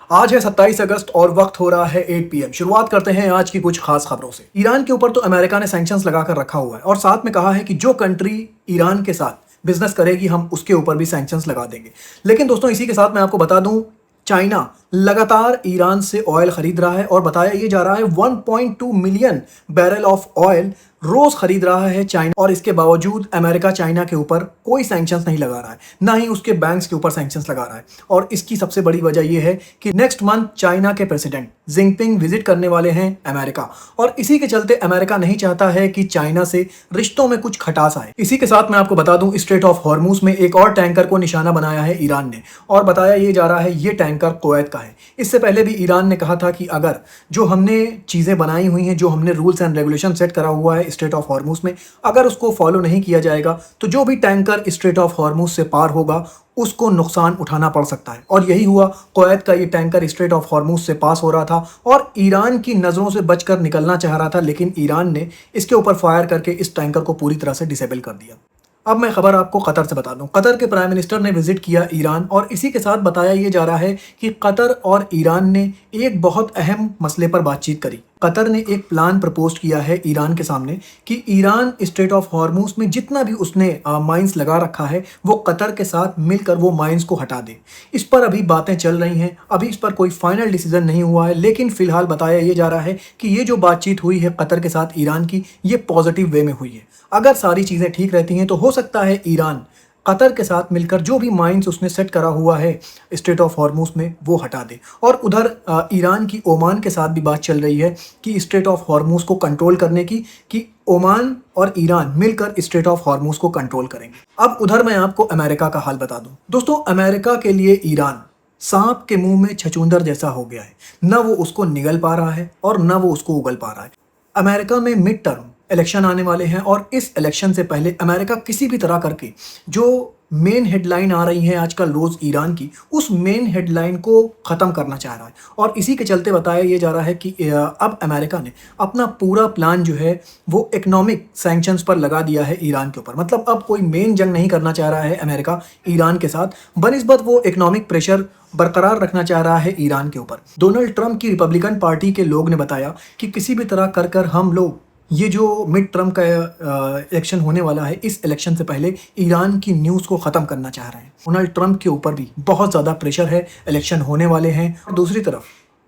आज है 27 अगस्त और वक्त हो रहा है 8 PM। शुरुआत करते हैं आज की कुछ खास खबरों से। ईरान के ऊपर तो अमेरिका ने सैंक्शंस लगाकर रखा हुआ है और साथ में कहा है कि जो कंट्री ईरान के साथ बिजनेस करेगी हम उसके ऊपर भी सैंक्शंस लगा देंगे। लेकिन दोस्तों इसी के साथ मैं आपको बता दूं, चाइना लगातार ईरान से ऑयल खरीद रहा है और बताया ये जा रहा है 1.2 मिलियन बैरल ऑफ ऑयल रोज खरीद रहा है चाइना। और इसके बावजूद अमेरिका चाइना के ऊपर कोई सैंक्शंस नहीं लगा रहा है, ना ही उसके बैंक्स के ऊपर सैंक्शंस लगा रहा है। और इसकी सबसे बड़ी वजह यह है कि नेक्स्ट मंथ चाइना के प्रेसिडेंट जिनपिंग विजिट करने वाले हैं अमेरिका, और इसी के चलते अमेरिका नहीं चाहता है कि चाइना से रिश्तों में कुछ खटास आए। इसी के साथ मैं आपको बता दूं, स्ट्रेट ऑफ हॉर्मूज में एक और टैंकर को निशाना बनाया है ईरान ने और बताया ये जा रहा है ये टैंकर कुवैत का है। इससे पहले भी ईरान ने कहा था कि अगर जो हमने चीजें बनाई हुई हैं, जो हमने रूल्स एंड रेगुलेशन सेट करा हुआ है स्ट्रेट ऑफ हॉर्मूज में, अगर उसको फॉलो नहीं किया जाएगा तो जो भी टैंकर स्ट्रेट ऑफ हॉर्मूज से पार होगा उसको नुकसान उठाना पड़ सकता है। और यही हुआ, कुवैत का ये टैंकर स्ट्रेट ऑफ हॉर्मूज से पास हो रहा था और ईरान की नज़रों से बचकर निकलना चाह रहा था, लेकिन ईरान ने इसके ऊपर फायर करके इस टैंकर को पूरी तरह से डिसेबल कर दिया। अब मैं खबर आपको कतर से बता दूं। कतर के प्राइम मिनिस्टर ने विजिट किया ईरान और इसी के साथ बताया ये जा रहा है कि कतर और ईरान ने एक बहुत अहम मसले पर बातचीत करी। कतर ने एक प्लान प्रपोज किया है ईरान के सामने कि ईरान स्ट्रेट ऑफ हॉर्मूज में जितना भी उसने माइंस लगा रखा है वो कतर के साथ मिलकर वो माइंस को हटा दे। इस पर अभी बातें चल रही हैं, अभी इस पर कोई फाइनल डिसीजन नहीं हुआ है, लेकिन फिलहाल बताया ये जा रहा है कि ये जो बातचीत हुई है कतर के साथ ईरान की, ये पॉजिटिव वे में हुई है। अगर सारी चीज़ें ठीक रहती हैं तो हो सकता है ईरान कतर के साथ मिलकर जो भी माइंस उसने सेट करा हुआ है स्ट्रेट ऑफ हॉर्मूज में वो हटा दे। और उधर ईरान की ओमान के साथ भी बात चल रही है कि स्ट्रेट ऑफ हॉर्मूज को कंट्रोल करने की, कि ओमान और ईरान मिलकर स्ट्रेट ऑफ हॉर्मूज को कंट्रोल करेंगे। अब उधर मैं आपको अमेरिका का हाल बता दूं। दोस्तों अमेरिका के लिए ईरान सांप के मुंह में छछूंदर जैसा हो गया है, न वो उसको निगल पा रहा है और न वो उसको उगल पा रहा है। अमेरिका में मिड टर्म इलेक्शन आने वाले हैं और इस इलेक्शन से पहले अमेरिका किसी भी तरह करके जो मेन हेडलाइन आ रही है आजकल रोज ईरान की, उस मेन हेडलाइन को ख़त्म करना चाह रहा है। और इसी के चलते बताया ये जा रहा है कि अब अमेरिका ने अपना पूरा प्लान जो है वो इकोनॉमिक सैंक्शंस पर लगा दिया है ईरान के ऊपर। मतलब अब कोई मेन जंग नहीं करना चाह रहा है अमेरिका ईरान के साथ, बनिस्बत वो इकोनॉमिक प्रेशर बरकरार रखना चाह रहा है ईरान के ऊपर। डोनाल्ड ट्रंप की रिपब्लिकन पार्टी के लोग ने बताया कि किसी भी तरह कर कर हम लोग ये जो मिड टर्म का इलेक्शन होने वाला है, इस इलेक्शन से पहले ईरान की न्यूज़ को ख़त्म करना चाह रहे हैं। डोनाल्ड ट्रंप के ऊपर भी बहुत ज़्यादा प्रेशर है, इलेक्शन होने वाले हैं। और दूसरी तरफ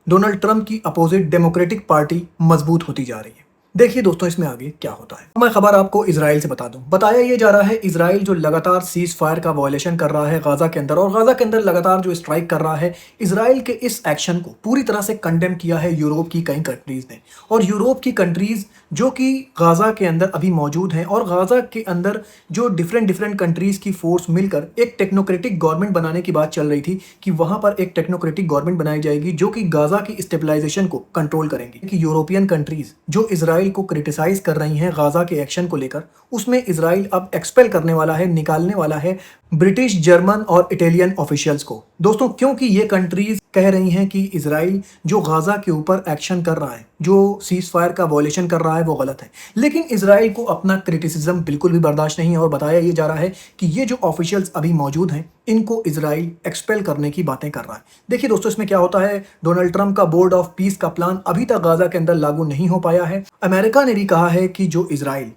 डोनाल्ड ट्रंप की अपोजिट डेमोक्रेटिक पार्टी मजबूत होती जा रही है। देखिए दोस्तों इसमें आगे क्या होता है। मैं खबर आपको इजराइल से बता दूं। बताया ये जा रहा है इजराइल जो लगातार सीज फायर का वायलेशन कर रहा है गाजा के अंदर, और गाजा के अंदर लगातार जो स्ट्राइक कर रहा है, इजराइल के इस एक्शन को पूरी तरह से कंडेम किया है यूरोप की कई कंट्रीज ने। और यूरोप की कंट्रीज जो कि गाजा के अंदर अभी मौजूद हैं, और गाजा के अंदर जो डिफरेंट कंट्रीज की फोर्स मिलकर एक टेक्नोक्रेटिक गवर्नमेंट बनाने की बात चल रही थी कि वहां पर एक टेक्नोक्रेटिक गवर्नमेंट बनाई जाएगी जो कि गाजा की स्टेबलाइजेशन को कंट्रोल करेंगी। कि यूरोपियन कंट्रीज जो इजराइल को क्रिटिसाइज कर रही हैं गाजा के एक्शन को लेकर, उसमें इजराइल अब एक्सपेल करने वाला है, निकालने वाला है ब्रिटिश, जर्मन और इटालियन ऑफिशियल्स को। दोस्तों क्योंकि ये कंट्रीज कह रही हैं कि इजराइल जो गाजा के ऊपर एक्शन कर रहा है, जो सीज फायर का वॉयलेशन कर रहा है, वो गलत है। लेकिन इजराइल को अपना क्रिटिसिज्म बिल्कुल भी बर्दाश्त नहीं है और बताया ये जा रहा है कि ये जो ऑफिशियल्स अभी मौजूद हैं इनको इजराइल एक्सपेल करने की बातें कर रहा है। देखिए दोस्तों इसमें क्या होता है, डोनाल्ड ट्रंप का बोर्ड ऑफ पीस का प्लान अभी तक गाजा के अंदर लागू नहीं हो पाया है। अमेरिका ने भी कहा है कि जो इजराइल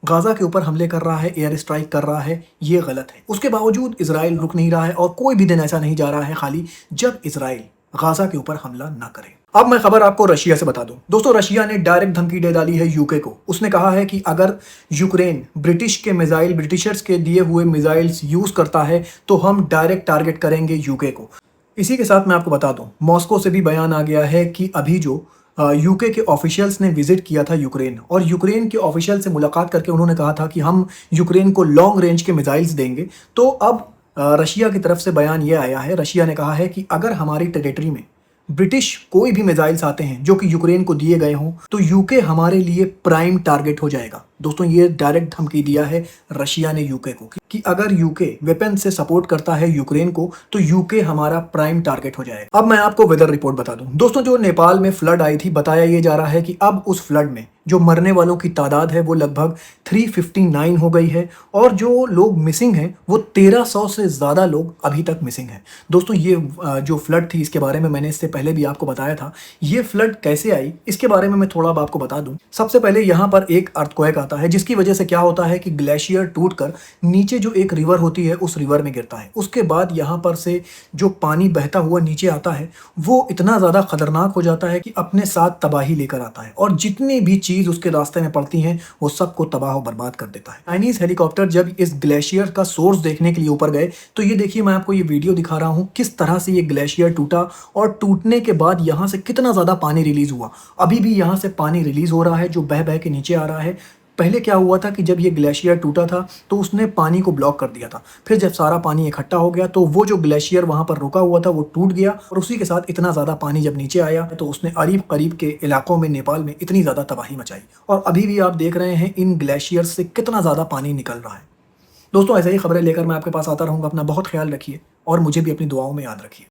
गाजा के ऊपर हमले कर रहा है, एयर स्ट्राइक कर रहा है, ये गलत है। उसके बावजूद इजराइल रुक नहीं रहा है और कोई भी दिन ऐसा नहीं जा रहा है खाली जब इजराइल गाजा के ऊपर हमला ना करे। अब मैं खबर आपको रशिया से बता दूं। दोस्तों रशिया ने डायरेक्ट धमकी दे डाली है यूके को। उसने कहा है कि अगर यूक्रेन ब्रिटिशर्स के दिए हुए मिसाइल्स यूज करता है तो हम डायरेक्ट टारगेट करेंगे यूके को। इसी के साथ मैं आपको बता दूं, मॉस्को से भी बयान आ गया है कि अभी जो यूके के ऑफिशियल्स ने विजिट किया था यूक्रेन, और यूक्रेन के ऑफिशियल से मुलाकात करके उन्होंने कहा था कि हम यूक्रेन को लॉन्ग रेंज के मिसाइल्स देंगे। तो अब रशिया की तरफ से बयान ये आया है, रशिया ने कहा है कि अगर हमारी टेरिटरी में ब्रिटिश कोई भी मिसाइल्स आते हैं जो कि यूक्रेन को दिए गए हों तो यूके हमारे लिए प्राइम टारगेट हो जाएगा। दोस्तों ये डायरेक्ट धमकी दिया है रशिया ने यूके को कि अगर यूके वेपन से सपोर्ट करता है यूक्रेन को तो यूके हमारा प्राइम टारगेट हो जाएगा। अब मैं आपको वेदर रिपोर्ट बता दूं दोस्तों, जो नेपाल में फ्लड आई थी, बताया ये जा रहा है कि अब उस फ्लड में जो मरने वालों की तादाद है वो लगभग 359 हो गई है और जो लोग मिसिंग हैं वो 1300 से ज़्यादा लोग अभी तक मिसिंग हैं। दोस्तों ये जो फ्लड थी इसके बारे में मैंने इससे पहले भी आपको बताया था। ये फ्लड कैसे आई इसके बारे में मैं थोड़ा आपको बता दूं। सबसे पहले यहाँ पर एक अर्थक्वेक आता है जिसकी वजह से क्या होता है कि ग्लेशियर टूटकर नीचे जो एक रिवर होती है उस रिवर में गिरता है। उसके बाद यहाँ पर से जो पानी बहता हुआ नीचे आता है वो इतना ज़्यादा खतरनाक हो जाता है कि अपने साथ तबाही लेकर आता है और जितनी भी चीज़ उसके रास्ते में पड़ती हैं वो सबको तबाह और बर्बाद कर देता है। चाइनीज़ हेलीकॉप्टर जब इस ग्लेशियर का सोर्स देखने के लिए ऊपर गए तो ये देखिए, मैं आपको ये वीडियो दिखा रहा हूँ किस तरह से ये ग्लेशियर टूटा और टूटने के बाद यहाँ से कितना ज़्यादा पानी रिलीज़ हुआ। अभी भी यहाँ से पानी रिलीज़ हो रहा है जो बह बह के नीचे आ रहा है। पहले क्या हुआ था कि जब ये ग्लेशियर टूटा था तो उसने पानी को ब्लॉक कर दिया था। फिर जब सारा पानी इकट्ठा हो गया तो वो जो ग्लेशियर वहाँ पर रुका हुआ था वो टूट गया और उसी के साथ इतना ज़्यादा पानी जब नीचे आया तो उसने करीब के इलाकों में नेपाल में इतनी ज़्यादा तबाही मचाई और अभी भी आप देख रहे हैं इन ग्लेशियर से कितना ज़्यादा पानी निकल रहा है। दोस्तों ऐसे ही खबरें लेकर मैं आपके पास आता रहूँगा। अपना बहुत ख्याल रखिए और मुझे भी अपनी दुआओं में याद रखिए।